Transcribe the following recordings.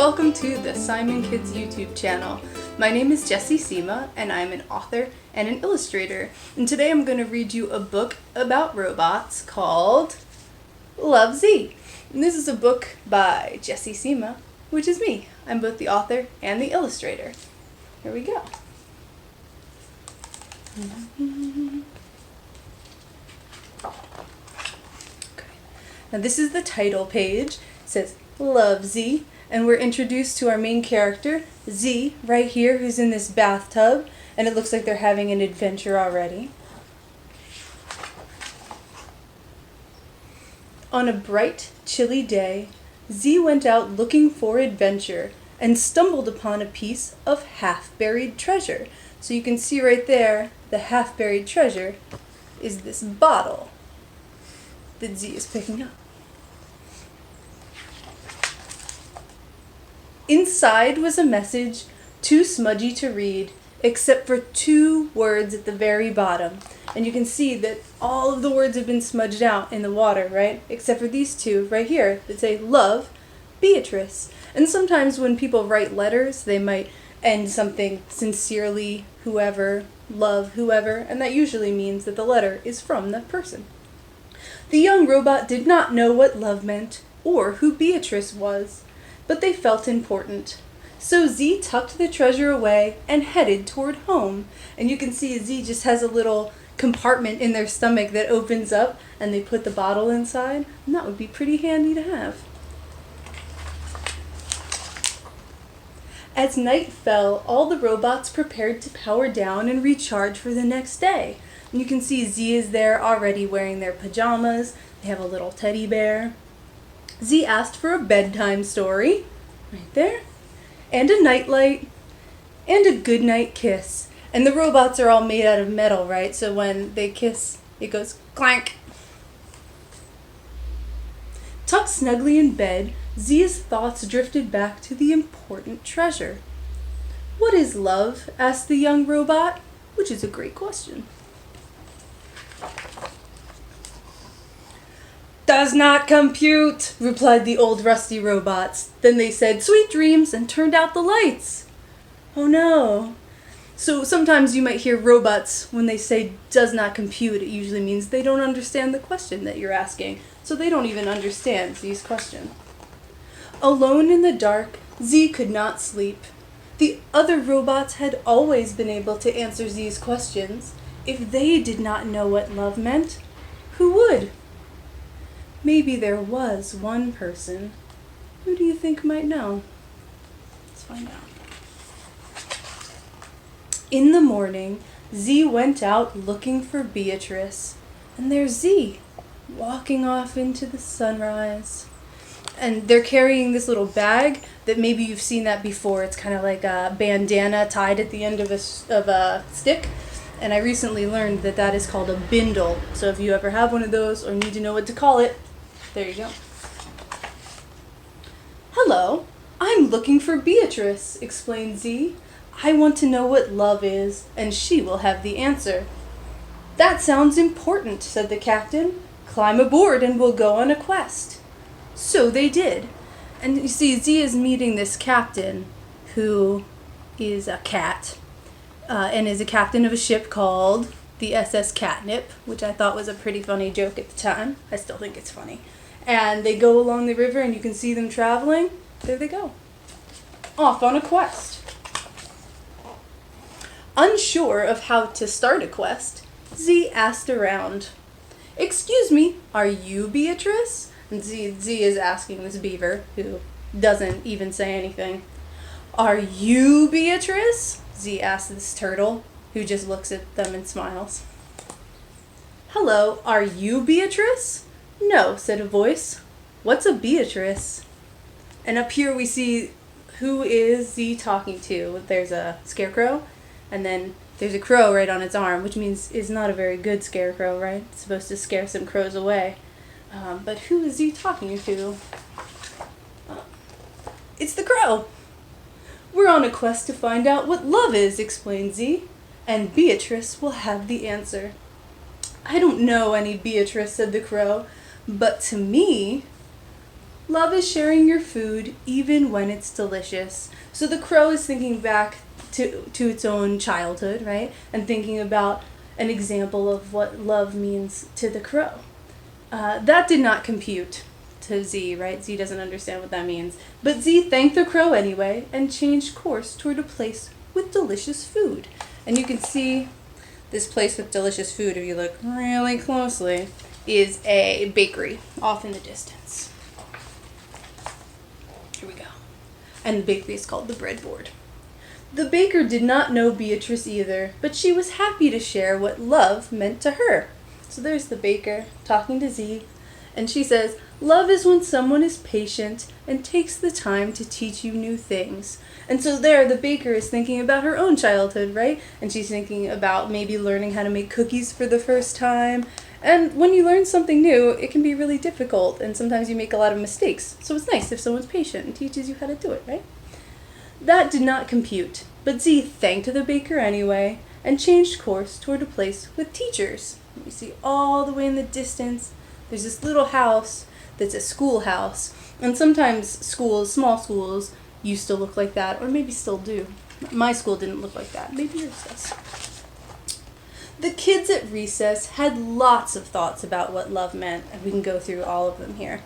welcome to the Simon Kids YouTube channel. My name is Jessie Sima and I'm an author and an illustrator. And today I'm going to read you a book about robots called Love Z. And this is a book by Jessie Sima, which is me. I'm both the author and the illustrator. Here we go. Okay. Now this is the title page. It says Love Z. And we're introduced to our main character, Z, right here, who's in this bathtub, and it looks like they're having an adventure already. On a bright, chilly day, Z went out looking for adventure and stumbled upon a piece of half-buried treasure. So you can see right there, the half-buried treasure is this bottle that Z is picking up. Inside was a message too smudgy to read, except for 2 words at the very bottom. And you can see that all of the words have been smudged out in the water, right? Except for these 2 right here that say, Love, Beatrice. And sometimes when people write letters, they might end something sincerely, whoever, love, whoever, and that usually means that the letter is from that person. The young robot did not know what love meant or who Beatrice was, but they felt important. So Z tucked the treasure away and headed toward home. And you can see Z just has a little compartment in their stomach that opens up and they put the bottle inside. And that would be pretty handy to have. As night fell, all the robots prepared to power down and recharge for the next day. And you can see Z is there already wearing their pajamas. They have a little teddy bear. Z asked for a bedtime story, right there, and a nightlight, and a goodnight kiss. And the robots are all made out of metal, right? So when they kiss, it goes clank. Tucked snugly in bed, Z's thoughts drifted back to the important treasure. What is love? Asked the young robot, which is a great question. Does not compute, replied the old rusty robots. Then they said, sweet dreams, and turned out the lights. Oh no. So sometimes you might hear robots, when they say does not compute, it usually means they don't understand the question that you're asking. So they don't even understand Z's question. Alone in the dark, Z could not sleep. The other robots had always been able to answer Z's questions. If they did not know what love meant, who would? Maybe there was one person. Who do you think might know? Let's find out. In the morning, Z went out looking for Beatrice. And there's Z, walking off into the sunrise. And they're carrying this little bag that maybe you've seen that before. It's kind of like a bandana tied at the end of a stick. And I recently learned that that is called a bindle. So if you ever have one of those or need to know what to call it, there you go. Hello, I'm looking for Beatrice, explained Z. I want to know what love is, and she will have the answer. That sounds important, said the captain. Climb aboard and we'll go on a quest. So they did. And you see, Z is meeting this captain who is a cat and is a captain of a ship called the SS Catnip, which I thought was a pretty funny joke at the time. I still think it's funny. And they go along the river and you can see them traveling. There they go. Off on a quest. Unsure of how to start a quest, Z asked around. Excuse me, are you Beatrice? And Z is asking this beaver, who doesn't even say anything. Are you Beatrice? Z asked this turtle, who just looks at them and smiles. Hello, are you Beatrice? No, said a voice. What's a Beatrice? And up here we see who is Z talking to. There's a scarecrow, and then there's a crow right on its arm, which means it's not a very good scarecrow, right? It's supposed to scare some crows away. But who is Z talking to? It's the crow. We're on a quest to find out what love is, explained Z, and Beatrice will have the answer. I don't know any Beatrice, said the crow, but to me, Love is sharing your food even when it's delicious. So the crow is thinking back to its own childhood, right? And thinking about an example of what love means to the crow. That did not compute to Z, right? Z doesn't understand what that means. But Z thanked the crow anyway and changed course toward a place with delicious food. And you can see this place with delicious food, if you look really closely, is a bakery off in the distance. Here we go. And the bakery is called the Breadboard. The baker did not know Beatrice either, but she was happy to share what love meant to her. So there's the baker talking to Z, and she says, love is when someone is patient and takes the time to teach you new things. And so there, the baker is thinking about her own childhood, right? And she's thinking about maybe learning how to make cookies for the first time. And when you learn something new, it can be really difficult, and sometimes you make a lot of mistakes. So it's nice if someone's patient and teaches you how to do it, right? That did not compute, but Z thanked the baker anyway and changed course toward a place with teachers. You see all the way in the distance, there's this little house that's a schoolhouse. And sometimes schools, small schools, used to look like that, or maybe still do. My school didn't look like that. Maybe yours does. The kids at recess had lots of thoughts about what love meant, and we can go through all of them here.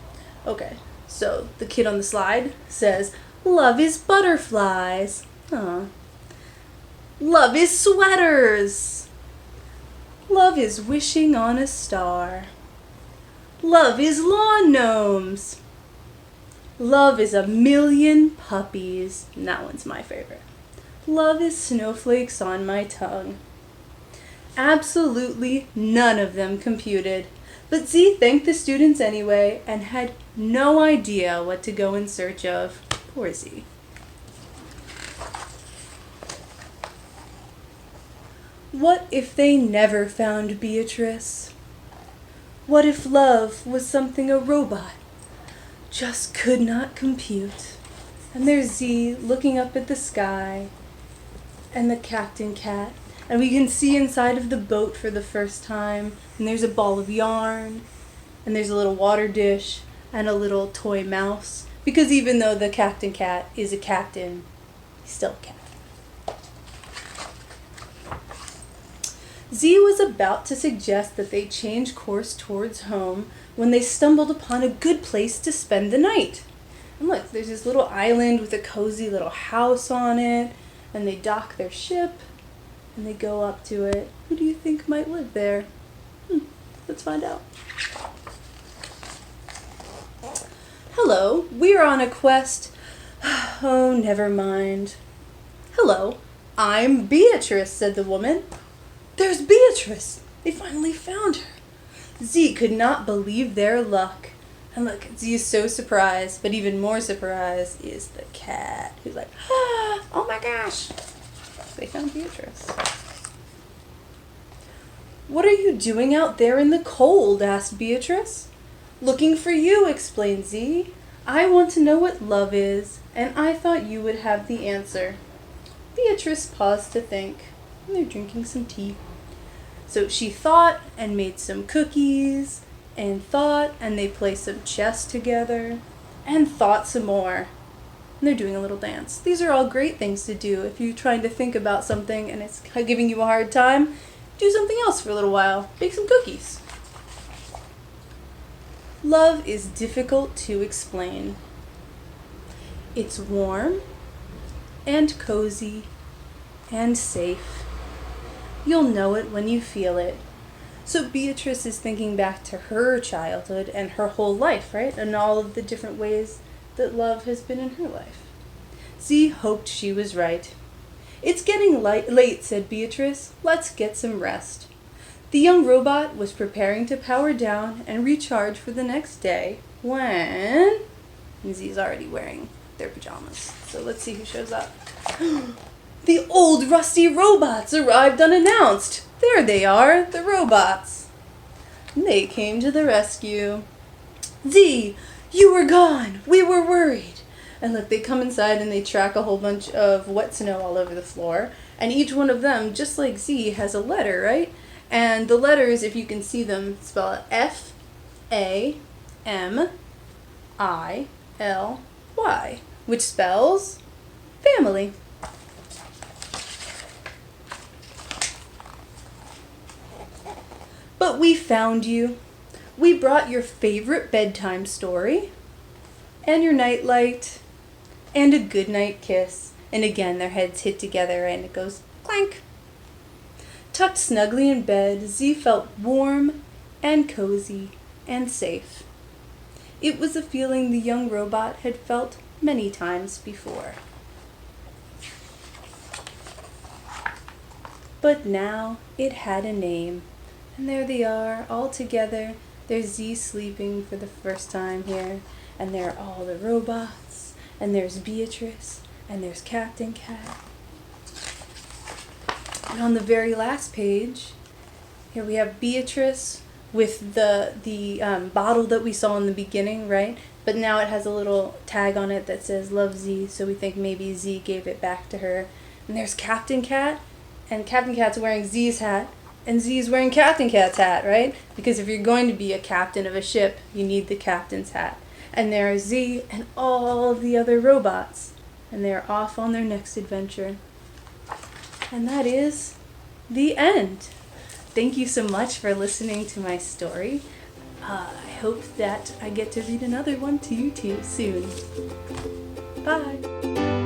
Okay, so the kid on the slide says, love is butterflies. Love is sweaters. Love is wishing on a star. Love is lawn gnomes. Love is a million puppies. And that one's my favorite. Love is snowflakes on my tongue. Absolutely none of them computed, but Z thanked the students anyway and had no idea what to go in search of. Poor Z. What if they never found Beatrice? What if love was something a robot just could not compute? And there's Z looking up at the sky and the captain cat. And we can see inside of the boat for the first time. And there's a ball of yarn. And there's a little water dish and a little toy mouse. Because even though the captain cat is a captain, he's still a cat. Z was about to suggest that they change course towards home when they stumbled upon a good place to spend the night. And look, there's this little island with a cozy little house on it. And they dock their ship. And they go up to it. Who do you think might live there? Let's find out. Hello, we're on a quest. Oh, never mind. Hello, I'm Beatrice, said the woman. There's Beatrice. They finally found her. Z could not believe their luck. And look, Z is so surprised, but even more surprised is the cat, who's like, oh my gosh. They found Beatrice. What are you doing out there in the cold? Asked Beatrice. Looking for you, explained Z. I want to know what love is, and I thought you would have the answer. Beatrice paused to think. They're drinking some tea. So she thought and made some cookies, and thought, and they played some chess together, and thought some more. And they're doing a little dance. These are all great things to do if you're trying to think about something and it's giving you a hard time. Do something else for a little while. Bake some cookies. Love is difficult to explain. It's warm and cozy and safe. You'll know it when you feel it. So Beatrice is thinking back to her childhood and her whole life, right? And all of the different ways that love has been in her life. Z hoped she was right. It's getting late, said Beatrice. Let's get some rest. The young robot was preparing to power down and recharge for the next day when... And Z's already wearing their pajamas. So let's see who shows up. The old rusty robots arrived unannounced. There they are, the robots. They came to the rescue. Z, you were gone. We were worried. And look, they come inside and they track a whole bunch of wet snow all over the floor. And each one of them, just like Z, has a letter, right? And the letters, if you can see them, spell it F-A-M, I-L-Y, which spells family. But we found you. We brought your favorite bedtime story, and your nightlight, and a goodnight kiss. And again, their heads hit together and it goes clank. Tucked snugly in bed, Z felt warm and cozy and safe. It was a feeling the young robot had felt many times before. But now it had a name, and there they are, all together. There's Z sleeping for the first time here, and there are all the robots, and there's Beatrice, and there's Captain Cat. And on the very last page, here we have Beatrice with the bottle that we saw in the beginning, right? But now it has a little tag on it that says Love Z, so we think maybe Z gave it back to her. And there's Captain Cat, and Captain Cat's wearing Z's hat, and Z's wearing Captain Cat's hat, right? Because if you're going to be a captain of a ship, you need the captain's hat. And there are Z and all of the other robots, and they're off on their next adventure. And that is the end. Thank you so much for listening to my story. I hope that I get to read another one to you too soon. Bye.